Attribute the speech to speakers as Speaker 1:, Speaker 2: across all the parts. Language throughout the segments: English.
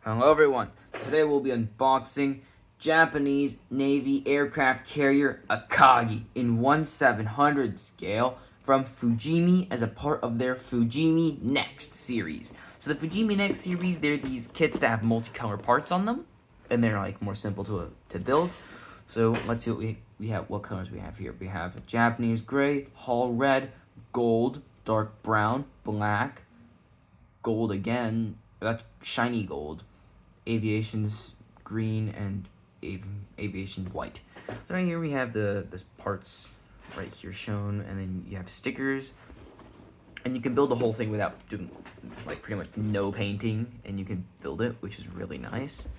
Speaker 1: Hello everyone, today we'll be unboxing Japanese Navy aircraft carrier Akagi in 1/700 scale from Fujimi as a part of their Fujimi NEXT series. So the Fujimi NEXT series, they're these kits that have multicolor parts on them, and they're like more simple to build. So let's see what colors we have here. We have Japanese gray, hull red, gold, dark brown, black, gold again, that's shiny gold, aviation's green, and aviation white. So right here we have the parts right here shown, and then you have stickers, and you can build the whole thing without doing like pretty much no painting, and you can build it, which is really nice.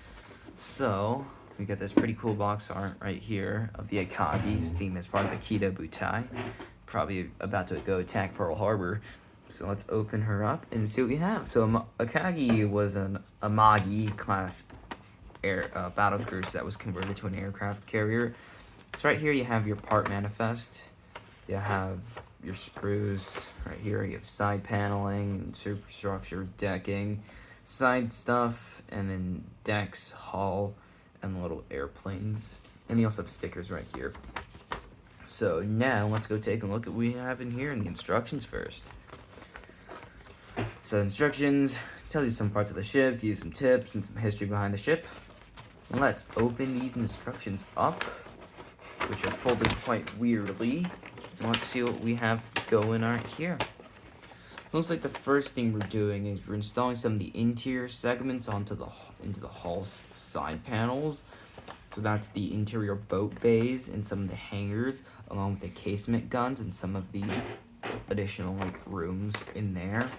Speaker 1: So we got this pretty cool box art right here of the Akagi, steam as part of the Kita Butai, probably about to go attack Pearl Harbor. So let's open her up and see what we have. So Akagi was an Amagi-class battlecruiser that was converted to an aircraft carrier. So right here you have your part manifest. You have your sprues right here. You have side paneling and superstructure, decking, side stuff, and then decks, hull, and little airplanes. And you also have stickers right here. So now let's go take a look at what we have in here in the instructions first. So instructions tell you some parts of the ship, give you some tips and some history behind the ship. Let's open these instructions up, which are folded quite weirdly. Let's see what we have going right here. So looks like the first thing we're doing is we're installing some of the interior segments into the hull side panels. So that's the interior boat bays and some of the hangars, along with the casement guns and some of the additional rooms in there.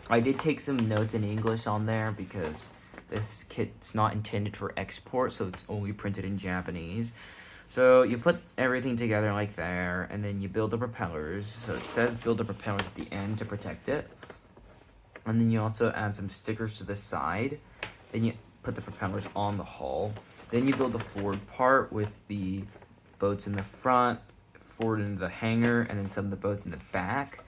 Speaker 1: I did take some notes in English on there because this kit's not intended for export, so it's only printed in Japanese. So you put everything together like there, and then you build the propellers. So it says build the propellers at the end to protect it. And then you also add some stickers to the side. Then you put the propellers on the hull. Then you build the forward part with the boats in the front, forward into the hangar, and then some of the boats in the back.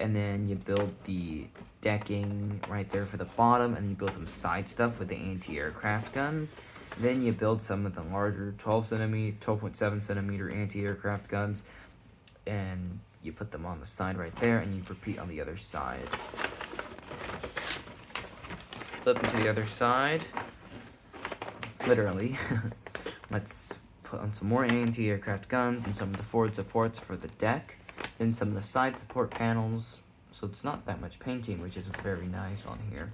Speaker 1: And then you build the decking right there for the bottom, and you build some side stuff with the anti-aircraft guns. Then you build some of the larger 12.7 centimeter anti-aircraft guns, and you put them on the side right there, and you repeat on the other side. Flip to the other side, literally. Let's put on some more anti-aircraft guns and some of the forward supports for the deck. Then some of the side support panels, so it's not that much painting, which is very nice on here.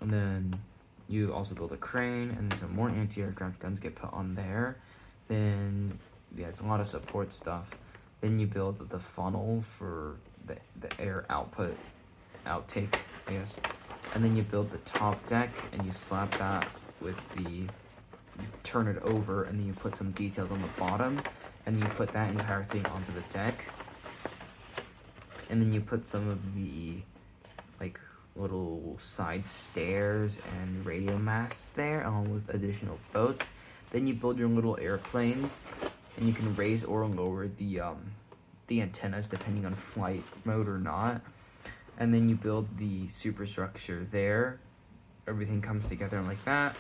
Speaker 1: And then you also build a crane, and then some more anti-aircraft guns get put on there. Then, yeah, it's a lot of support stuff. Then you build the funnel for the air outtake, I guess. And then you build the top deck, and you slap that with you turn it over, and then you put some details on the bottom, and you put that entire thing onto the deck. And then you put some of the little side stairs and radio masts there, along with additional boats. Then you build your little airplanes, and you can raise or lower the antennas depending on flight mode or not. And then you build the superstructure there. Everything comes together like that.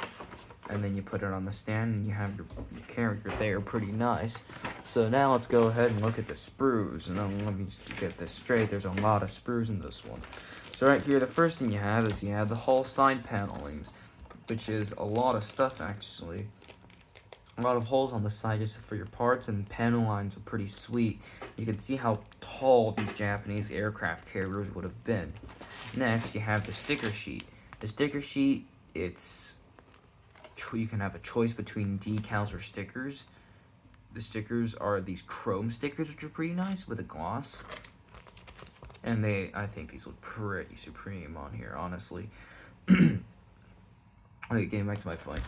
Speaker 1: And then you put it on the stand, and you have your character there. Pretty nice. So now let's go ahead and look at the sprues. And then let me just get this straight. There's a lot of sprues in this one. So right here, the first thing you have is you have the hull side panelings, which is a lot of stuff actually. A lot of holes on the side just for your parts, and panel lines are pretty sweet. You can see how tall these Japanese aircraft carriers would have been. Next, you have the sticker sheet. The sticker sheet, you can have a choice between decals or stickers. The stickers are these chrome stickers, which are pretty nice with a gloss. And I think these look pretty supreme on here, honestly. Okay, getting back to my point.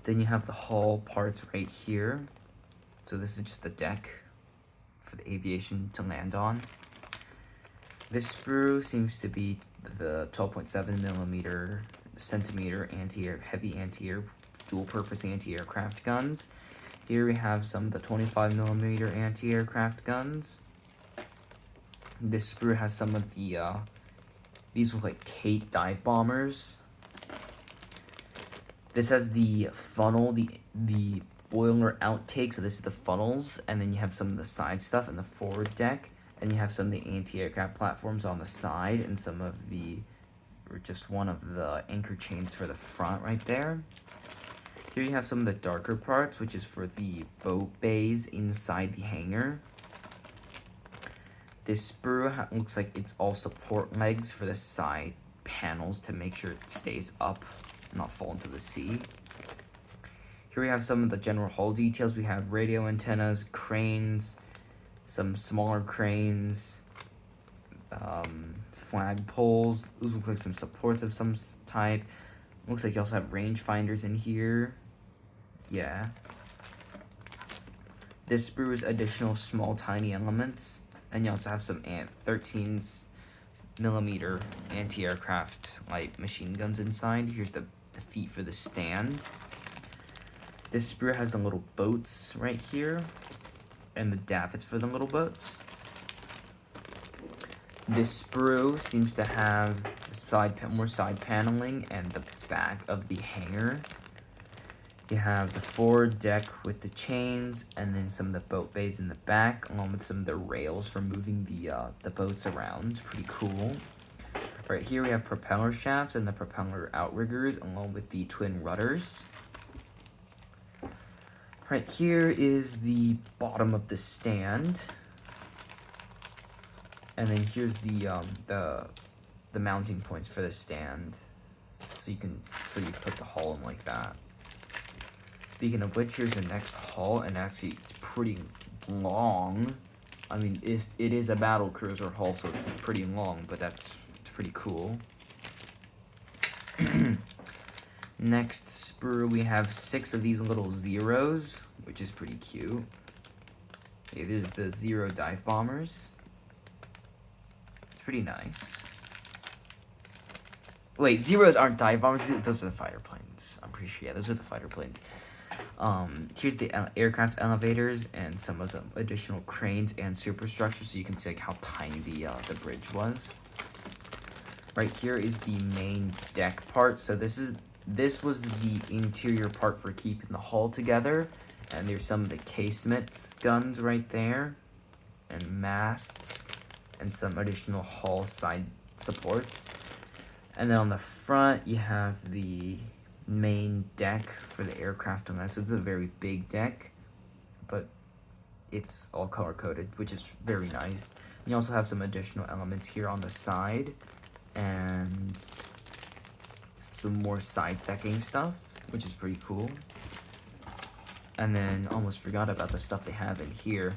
Speaker 1: Then you have the hull parts right here. So this is just the deck for the aviation to land on. This sprue seems to be the 12.7 centimeter heavy anti-air, dual-purpose anti-aircraft guns. Here we have some of the 25mm anti-aircraft guns. This sprue has some of the these look like Kate dive bombers. This has the funnel, the boiler outtake, so this is the funnels, and then you have some of the side stuff in the forward deck, and you have some of the anti-aircraft platforms on the side, and some of the, or just one of the anchor chains for the front right there. Here you have some of the darker parts, which is for the boat bays inside the hangar. This sprue looks like it's all support legs for the side panels to make sure it stays up and not fall into the sea. Here we have some of the general hull details. We have radio antennas, cranes, some smaller cranes, flag poles. Those look like some supports of some type. Looks like you also have rangefinders in here. Yeah. This sprue is additional small tiny elements. And you also have some 13mm anti-aircraft light machine guns inside. Here's the feet for the stand. This sprue has the little boats right here, and the davits for the little boats. This sprue seems to have more side paneling and the back of the hangar. You have the forward deck with the chains, and then some of the boat bays in the back, along with some of the rails for moving the boats around. Pretty cool. Right here we have propeller shafts and the propeller outriggers, along with the twin rudders. Right here is the bottom of the stand, and then here's the mounting points for the stand, so you put the hull in like that. Speaking of which, here's the next hull, and actually it's pretty long. I mean, it is a battlecruiser hull, so it's pretty long, but it's pretty cool. Next sprue, we have 6 of these little zeros, which is pretty cute. Okay, these are the Zero dive bombers. It's pretty nice. Wait, zeros aren't dive bombers. Those are the fighter planes. I'm pretty sure. Yeah, those are the fighter planes. Here's the aircraft elevators and some of the additional cranes and superstructure, so you can see like how tiny the bridge was. Right here is the main deck part. So this was the interior part for keeping the hull together, and there's some of the casements guns right there, and masts, and some additional hull side supports. And then on the front you have the main deck for the aircraft on that. So it's a very big deck, but it's all color coded, which is very nice. And you also have some additional elements here on the side, and some more side decking stuff, which is pretty cool. And then almost forgot about the stuff they have in here.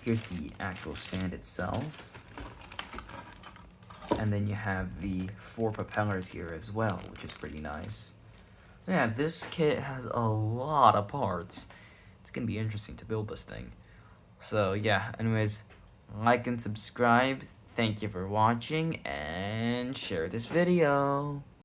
Speaker 1: Here's the actual stand itself, and then you have the 4 propellers here as well, which is pretty nice. Yeah, this kit has a lot of parts. It's gonna be interesting to build this thing. So yeah, anyways, like and subscribe. Thank you for watching, and share this video.